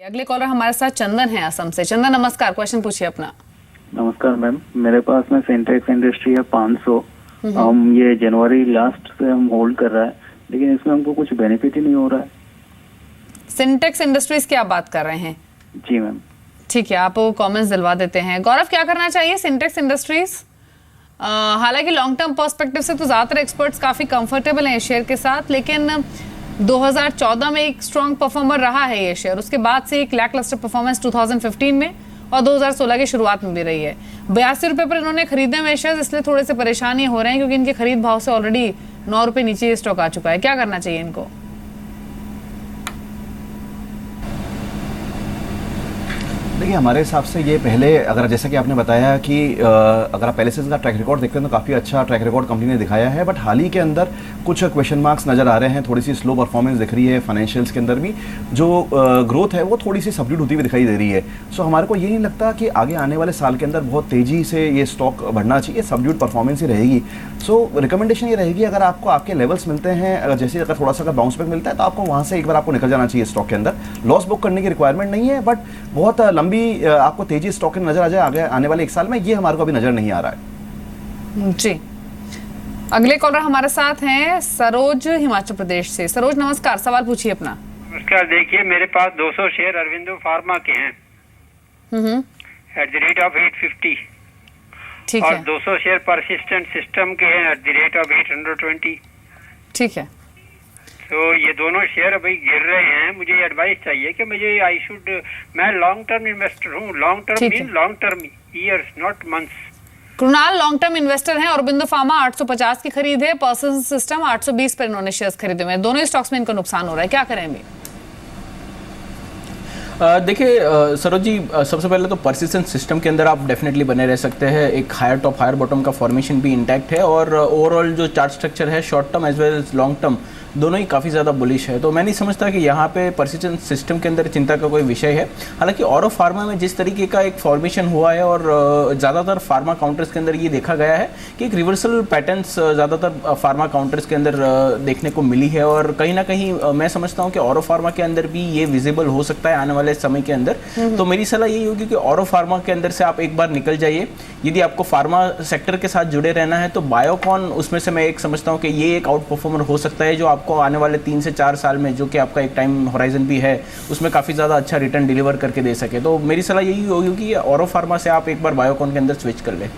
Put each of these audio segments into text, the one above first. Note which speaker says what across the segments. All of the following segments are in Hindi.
Speaker 1: अगले कॉलर हमारे साथ चंदन है असम से। चंदन नमस्कार, क्वेश्चन पूछिए अपना।
Speaker 2: नमस्कार मैम, मेरे पास में सिंटेक्स इंडस्ट्री है 500। हम ये जनवरी लास्ट से हम होल्ड कर रहा है, लेकिन इसमें हमको कुछ बेनिफिट ही नहीं हो रहा है।
Speaker 1: सिंटेक्स इंडस्ट्रीज की आप बात कर रहे हैं?
Speaker 2: जी मैम।
Speaker 1: ठीक है, आप कमेंट्स दिलवा देते हैं। गौरव, क्या करना चाहिए सिंटेक्स इंडस्ट्रीज? हालांकि लॉन्ग टर्म पर्सपेक्टिव से तो ज़्यादातर एक्सपर्ट्स काफ़ी कंफर्टेबल हैं इस शेयर के साथ, लेकिन 2014 में एक स्ट्रॉन्ग परफॉर्मर रहा है ये शेयर। उसके बाद से एक लैकलस्टर परफॉर्मेंस 2015 में और 2016 की शुरुआत में भी रही है। 82 रुपये पर इन्होंने खरीदे हुए शेयर, इसलिए थोड़े से परेशानी हो रहे हैं क्योंकि इनके खरीद भाव से ऑलरेडी 9 रुपये नीचे ये स्टॉक आ चुका है। क्या करना चाहिए इनको?
Speaker 3: देखिए, हमारे हिसाब से ये पहले, अगर जैसा कि आपने बताया कि अगर आप पहले से इसका ट्रैक रिकॉर्ड देखते हैं तो काफ़ी अच्छा ट्रैक रिकॉर्ड कंपनी ने दिखाया है, बट हाल ही के अंदर कुछ क्वेश्चन मार्क्स नज़र आ रहे हैं। थोड़ी सी स्लो परफॉर्मेंस दिख रही है फाइनेंशियल्स के अंदर भी। जो ग्रोथ है वो थोड़ी सी सबड्यूड होती हुई दिखाई दे रही है। सो हमारे को ये नहीं लगता कि आगे आने वाले साल के अंदर बहुत तेज़ी से ये स्टॉक बढ़ना चाहिए, सबड्यूड परफॉर्मेंस ही रहेगी। सो रिकमेंडेशन ये रहेगी, अगर आपको आपके लेवल्स मिलते हैं, अगर जैसे अगर थोड़ा सा अगर बाउंस बैक मिलता है तो आपको वहाँ से एक बार आपको निकल जाना चाहिए स्टॉक के अंदर। लॉस बुक करने की रिक्वायरमेंट नहीं है, बट बहुत लंबी आपको तेजी स्टॉक में नजर आ जाए आगे आने वाले एक साल में, ये हमारे को अभी नजर नहीं आ रहा है।
Speaker 1: जी, अगले कॉलर हमारे साथ हैं सरोज, हिमाचल प्रदेश से। सरोज नमस्कार, सवाल पूछिए अपना।
Speaker 4: नमस्कार, देखिए मेरे पास 200 शेयर अरविंदो फार्मा के हैं एट द रेट ऑफ 850।
Speaker 1: ठीक
Speaker 4: और
Speaker 1: है,
Speaker 4: 200 शेयर परसिस्टेंट सिस्टम के हैं एट द रेट ऑफ 820।
Speaker 1: ठीक है।
Speaker 4: तो ये दोनों शेयर अभी गिर रहे हैं। मुझे एडवाइस चाहिए कि मैं लॉन्ग टर्म इन्वेस्टर हूँ। लॉन्ग टर्म
Speaker 1: ठीक है।
Speaker 4: Mean long term years, not months.
Speaker 1: Krunal long term investor हैं। अरबिंदो फार्मा 850 की खरीद है, पर्सन सिस्टम 820 पर इन्होंने शेयर्स खरीदे हुए हैं। दोनों स्टॉक्स में इनको नुकसान हो रहा है, क्या करें अभी?
Speaker 5: देखिए सरोज जी, सबसे पहले तो परसिस्टेंट सिस्टम के अंदर आप डेफिनेटली बने रह सकते हैं। एक हायर टॉप हायर बॉटम का फॉर्मेशन भी इंटैक्ट है और ओवरऑल जो चार्ट स्ट्रक्चर है short term as well as long term दोनों ही काफ़ी ज़्यादा बुलिश है। तो मैं नहीं समझता कि यहाँ पे परसिस्टेंट सिस्टम के अंदर चिंता का कोई विषय है। हालांकि ऑरो फार्मा में जिस तरीके का एक फॉर्मेशन हुआ है और ज़्यादातर फार्मा काउंटर्स के अंदर ये देखा गया है कि एक रिवर्सल पैटर्न्स ज़्यादातर फार्मा काउंटर्स के अंदर देखने को मिली है, और कहीं ना कहीं मैं समझता हूँ कि ऑरो फार्मा के अंदर भी ये विजिबल हो सकता है आने वाले समय के अंदर। तो मेरी सलाह यही होगी कि ऑरो फार्मा के अंदर से आप एक बार निकल जाइए। यदि आपको फार्मा सेक्टर के साथ जुड़े रहना है तो बायोकॉन उसमें से मैं एक समझता हूँ कि ये एक आउट परफॉर्मर हो सकता है जो आपको आने वाले 3 से 4 साल में, जो कि आपका एक टाइम होराइजन भी है, उसमें काफ़ी ज़्यादा अच्छा रिटर्न डिलीवर करके दे सके। तो मेरी सलाह यही होगी कि ऑरो फार्मा से आप एक बार बायोकॉन के अंदर स्विच कर लें।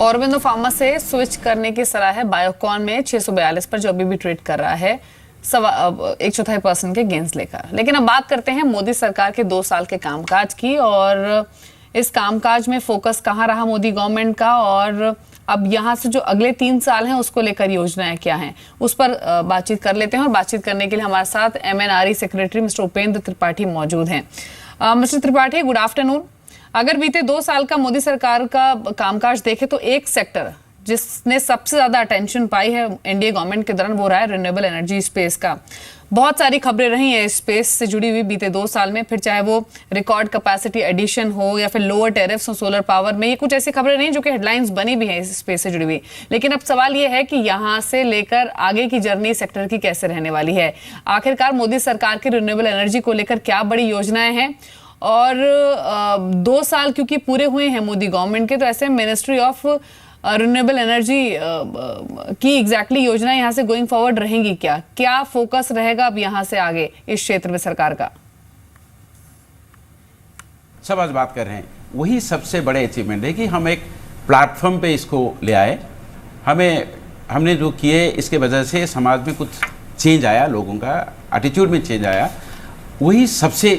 Speaker 1: अरबिंदो फार्मा से स्विच करने की सलाह है बायोकॉन में 642 पर, जो अभी भी ट्रेड कर रहा है 1/4% के गेंस लेकर। लेकिन अब बात करते हैं मोदी सरकार के 2 साल के कामकाज की, और इस कामकाज में फोकस कहाँ रहा मोदी गवर्नमेंट का, और अब यहाँ से जो अगले 3 साल हैं उसको लेकर योजनाएं क्या हैं, उस पर बातचीत कर लेते हैं। और बातचीत करने के लिए हमारे साथ MNRE secretary mister Upendra Tripathi मौजूद हैं। Mister Tripathi, good afternoon. अगर बीते 2 साल का मोदी सरकार का कामकाज देखें तो एक सेक्टर जिसने सबसे ज्यादा अटेंशन पाई है एनडीए गवर्नमेंट के दौरान वो रहा है रिन्यूएबल एनर्जी स्पेस का। बहुत सारी खबरें रही हैं इस स्पेस से जुड़ी हुई बीते 2 साल में, फिर चाहे वो रिकॉर्ड कैपेसिटी एडिशन हो या फिर लोअर टेरिफ्स हो सोलर पावर में। ये कुछ ऐसी खबरें नहीं जो कि हेडलाइंस बनी भी हैं इस स्पेस से जुड़ी हुई। लेकिन अब सवाल ये है कि यहाँ से लेकर आगे की जर्नी सेक्टर की कैसे रहने वाली है। आखिरकार मोदी सरकार की रिन्यूएबल एनर्जी को लेकर क्या बड़ी योजनाएं हैं, और 2 साल क्योंकि पूरे हुए हैं मोदी गवर्नमेंट के, तो ऐसे मिनिस्ट्री ऑफ रिन्यूएबल एनर्जी की एग्जैक्टली योजना यहाँ से गोइंग फॉरवर्ड रहेंगी क्या? क्या फोकस रहेगा अब यहाँ से आगे इस क्षेत्र में सरकार का?
Speaker 6: सब आज बात कर रहे हैं, वही सबसे बड़े अचीवमेंट है कि हम एक प्लेटफॉर्म पे इसको ले आए। हमने जो किए इसके वजह से समाज में कुछ चेंज आया, लोगों का एटीट्यूड में चेंज आया, वही सबसे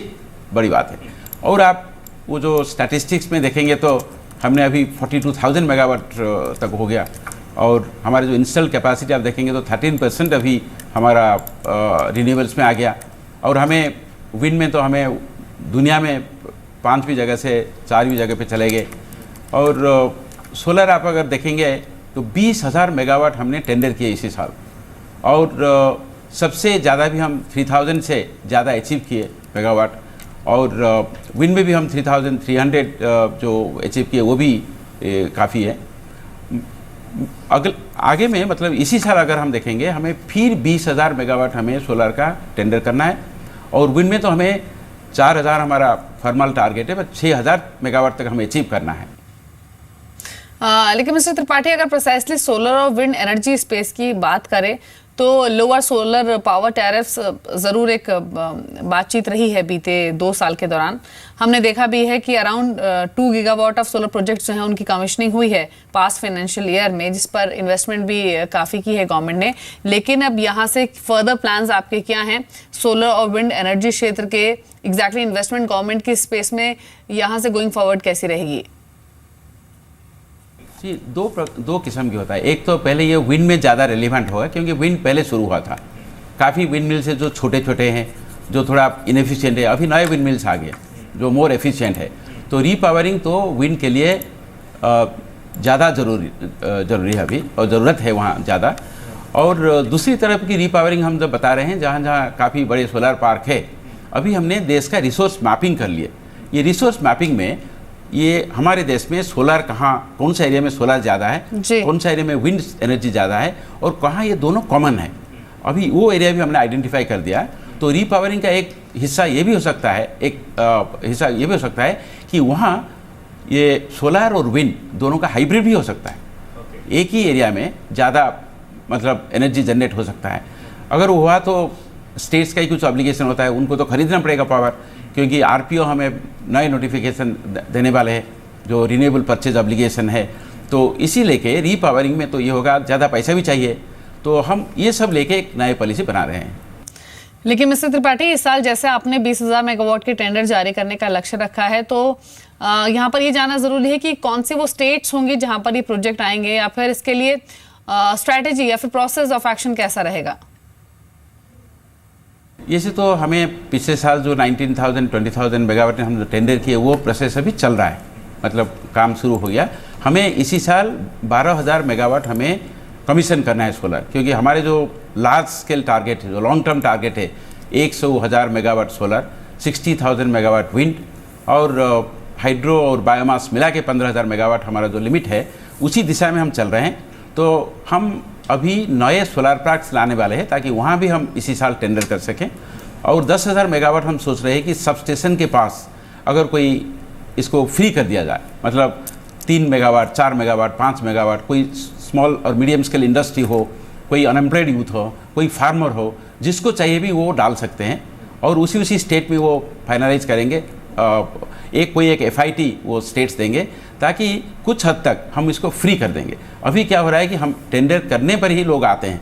Speaker 6: बड़ी बात है। और आप वो जो स्टैटिस्टिक्स में देखेंगे तो हमने अभी 42,000 मेगावाट तक हो गया, और हमारे जो इंस्टॉल कैपेसिटी आप देखेंगे तो 13% अभी हमारा रिन्यूएबल्स में आ गया। और हमें विंड में तो हमें दुनिया में 5वीं जगह से 4वीं जगह पे चले गए। और सोलर आप अगर देखेंगे तो 20,000 मेगावाट हमने टेंडर किए इसी साल, और सबसे ज़्यादा भी हम 3,000 से ज़्यादा अचीव किए मेगावाट। और विंड में भी हम 3,300 जो अचीव किए वो भी काफ़ी है। आगे में मतलब इसी साल अगर हम देखेंगे हमें फिर 20,000 मेगावाट हमें सोलर का टेंडर करना है, और विंड में तो हमें 4000 हमारा फॉर्मल टारगेट है, पर 6000 मेगावाट तक हमें अचीव करना है।
Speaker 1: लेकिन मिस्टर त्रिपाठी, अगर प्रिसाइसली सोलर और विंड एनर्जी स्पेस की बात करें तो लोअर सोलर पावर टैरिफ्स ज़रूर एक बातचीत रही है बीते 2 साल के दौरान। हमने देखा भी है कि around 2 gigawatt of solar projects जो हैं उनकी कमिशनिंग हुई है पास्ट फाइनेंशियल ईयर में, जिस पर इन्वेस्टमेंट भी काफ़ी की है गवर्नमेंट ने। लेकिन अब यहाँ से फर्दर प्लान्स आपके क्या हैं सोलर और विंड एनर्जी क्षेत्र के? एग्जैक्टली इन्वेस्टमेंट गवर्नमेंट की स्पेस में यहाँ से गोइंग फॉरवर्ड कैसी रहेगी?
Speaker 6: जी, दो किस्म की होता है। एक तो पहले ये विंड में ज़्यादा रेलिवेंट होगा, क्योंकि विंड पहले शुरू हुआ था। काफ़ी विंड मिल्स है जो छोटे छोटे हैं, जो थोड़ा इनएफिशिएंट है। अभी नए विंड मिल्स आ गए जो मोर एफिशिएंट है। तो रीपावरिंग तो विंड के लिए ज़्यादा ज़रूरी है अभी, और ज़रूरत है वहाँ ज़्यादा। और दूसरी तरफ की रीपावरिंग हम जब बता रहे हैं, जहाँ जहाँ काफ़ी बड़े सोलर पार्क है, अभी हमने देश का रिसोर्स मैपिंग कर लिए। ये रिसोर्स मैपिंग में ये हमारे देश में सोलर कहाँ, कौन सा एरिया में सोलर ज़्यादा है, कौन सा एरिया में विंड एनर्जी ज़्यादा है, और कहाँ ये दोनों कॉमन है, अभी वो एरिया भी हमने आइडेंटिफाई कर दिया है। तो रीपावरिंग का एक हिस्सा ये भी हो सकता है, हिस्सा ये भी हो सकता है कि वहाँ ये सोलर और विंड दोनों का हाइब्रिड भी हो सकता है। एक ही एरिया में ज़्यादा मतलब एनर्जी जनरेट हो सकता है। अगर वो हुआ तो स्टेट्स का ही कुछ ऑब्लिगेशन होता है, उनको तो खरीदना पड़ेगा पावर, क्योंकि आरपीओ हमें नए नोटिफिकेशन देने वाले हैं जो रिन्यूएबल परचेज ऑब्लिगेशन है। तो इसी लेके रीपावरिंग में तो ये होगा, ज़्यादा पैसा भी चाहिए, तो हम ये सब लेके एक नई पॉलिसी बना रहे हैं।
Speaker 1: लेकिन मिस्टर त्रिपाठी, इस साल जैसे आपने 20,000 मेगावाट के टेंडर जारी करने का लक्ष्य रखा है, तो यहाँ पर ये जानना जरूरी है कि कौन सी वो स्टेट्स होंगी जहाँ पर ये प्रोजेक्ट आएंगे, या फिर इसके लिए स्ट्रैटेजी या फिर प्रोसेस ऑफ एक्शन कैसा रहेगा?
Speaker 6: जैसे तो हमें पिछले साल जो 19,000 20,000 मेगावाट हम जो टेंडर किए वो प्रोसेस अभी चल रहा है, मतलब काम शुरू हो गया। हमें इसी साल 12,000 मेगावाट हमें कमीशन करना है सोलर, क्योंकि हमारे जो लार्ज स्केल टारगेट है, जो लॉन्ग टर्म टारगेट है, 100,000 मेगावाट सोलर, 60,000 मेगावाट विंड और हाइड्रो और बायोमास मिला के 15,000 मेगावाट हमारा जो लिमिट है, उसी दिशा में हम चल रहे हैं। तो हम अभी नए सोलर पार्क्स लाने वाले हैं ताकि वहाँ भी हम इसी साल टेंडर कर सकें। और 10,000 मेगावाट हम सोच रहे हैं कि सब स्टेशन के पास अगर कोई इसको फ्री कर दिया जाए, मतलब 3 मेगावाट, 4 मेगावाट, 5 मेगावाट, कोई स्मॉल और मीडियम स्केल इंडस्ट्री हो, कोई अनएम्प्लॉयड यूथ हो, कोई फार्मर हो, जिसको चाहिए भी वो डाल सकते हैं, और उसी स्टेट में वो फाइनलाइज करेंगे। एक FIT वो स्टेट्स देंगे, ताकि कुछ हद तक हम इसको फ्री कर देंगे। अभी क्या हो रहा है कि हम टेंडर करने पर ही लोग आते हैं,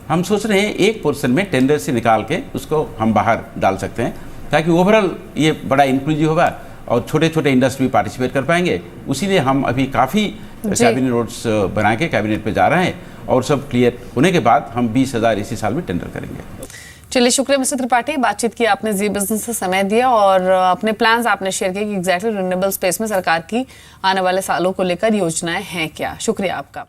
Speaker 6: हम सोच रहे हैं एक पोर्शन में टेंडर से निकाल के उसको हम बाहर डाल सकते हैं, ताकि ओवरऑल ये बड़ा इंक्लूसिव होगा और छोटे छोटे इंडस्ट्री पार्टिसिपेट कर पाएंगे। उसीलिए हम अभी काफ़ी कैबिनेट रोड्स बना के कैबिनेट पे जा रहे हैं, और सब क्लियर होने के बाद हम 20,000 इसी साल में टेंडर करेंगे।
Speaker 1: चलिए, शुक्रिया मिस्टर त्रिपाठी, बातचीत की आपने, जी बिजनेस से समय दिया और अपने प्लान्स आपने शेयर किए कि एग्जैक्टली रिन्यूएबल स्पेस में सरकार की आने वाले सालों को लेकर योजनाएं हैं क्या। शुक्रिया आपका।